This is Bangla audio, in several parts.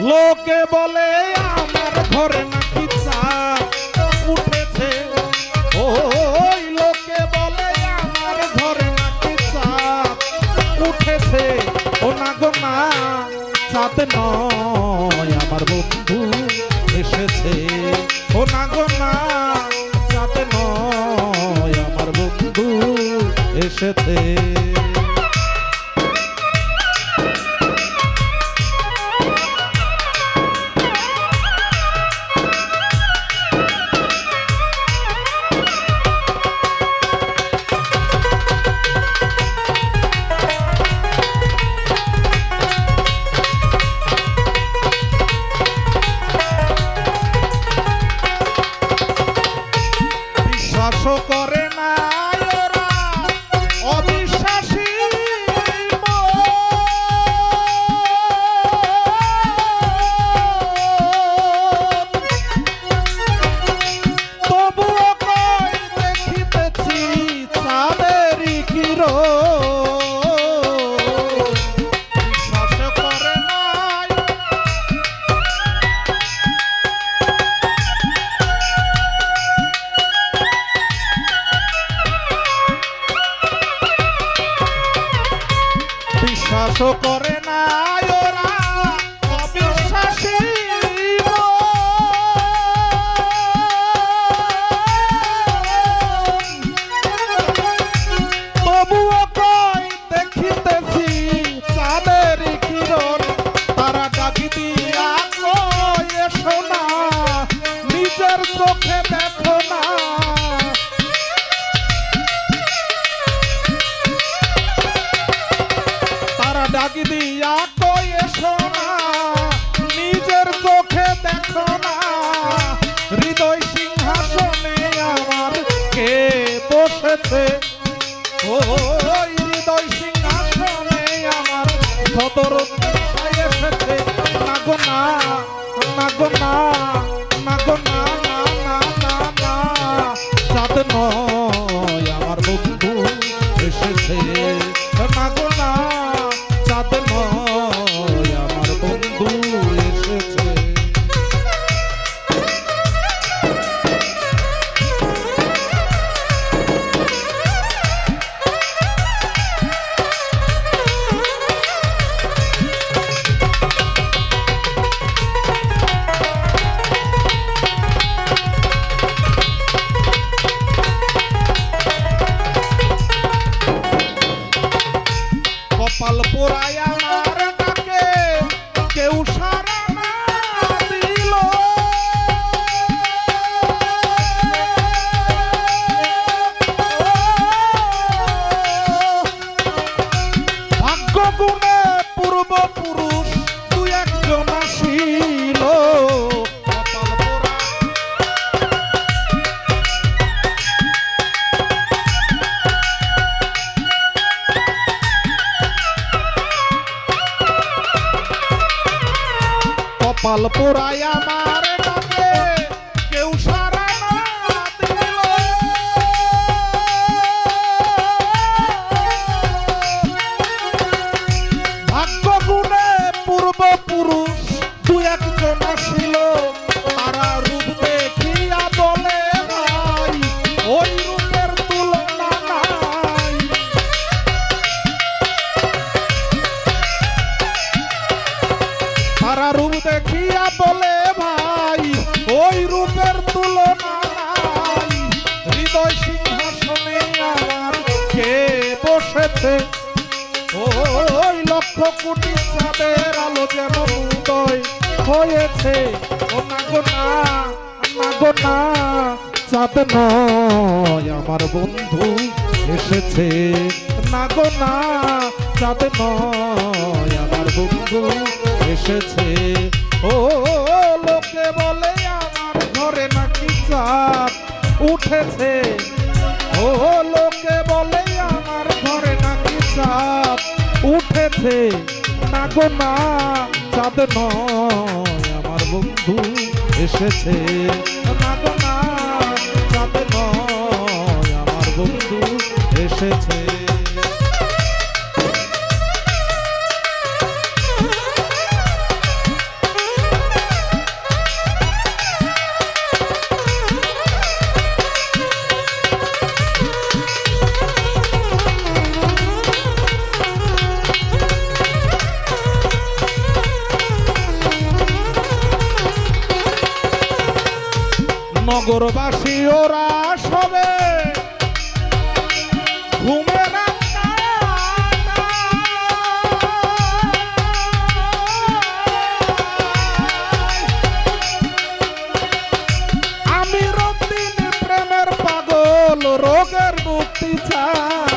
লোকে বলে আমার ঘরে নাকি চাঁদ উঠেছে, ওই লোকে বলে আমার ঘরে নাকি চাঁদ উঠেছে। ও না গো না, চাঁদ নয় আমার বন্ধু এসেছে। ও না গো না, চাঁদ নয় আমার বন্ধু এসেছে। বিশ্বাসও করে না ওরা, অবিশ্বাসী তবুও কই দেখিতেছি চাঁদেরই কিরণ। বিশ্বাসও করে না, বিশ্বাসও করে না ওরা, অবিশ্বাসী তবুও কই দেখিতেছি চাঁদের কিরণ। তারা ডাকি দিয়া কই এসো না, নিজের চোখে দেখো না। ডাকি দিয়া কই এসো না, নিজের চোখে দেখো না। হৃদয় সিংহাসনে আমার কে বসেছে, ওই হৃদয় সিংহাসনে আমার সদর এসেছে। না গো না, না গো না, না গো না, না না না না, চাঁদ নয় আমার বন্ধু এসেছে। না গো না, চাঁদ নয় আমার বন্ধু এসেছে। কপাল পোড়ায় আমার ডাকে কেউ সারা না দিল, ভাগ্য গুণে পূর্বপুরুষ দু একজন আসিল। কপাল পোড়ায় আমার ডাকে কেউ সারা না দিল, ভাগ্য গুণে পূর্বপুরুষ দু একজন ছিল। তারা রূপ দেখিয়া বলে ভাই ওই রূপের তুলনা নাই। তারা রূপ দেখিয়া বলে ভাই ওই রূপের তুলনা নাই। হৃদয় সিংহাসনে আমার কে বসেছে, ওই লক্ষ কোটি চাঁদের আলো যেমন উদয় হয়েছে। ও না গো না, না গো না, চাঁদ নয় আমার বন্ধু এসেছে। না গো না, চাঁদ নয় আমার বন্ধু এসেছে। ও লোকে বলে আমার ঘরে নাকি চাঁদ উঠেছে, ও লোকে বলে আমার ঘরে নাকি চাঁদ উঠেছে। না গো না, চাঁদ নয় আমার বন্ধু এসেছে। না গো না, চাঁদ নয় আমার বন্ধু এসেছে। নগরবাসী ওরা সবে ঘুমের আমি রতিন প্রেমের পাগল রোগের মুক্তি চাই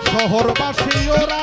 শহরবাসী ওরা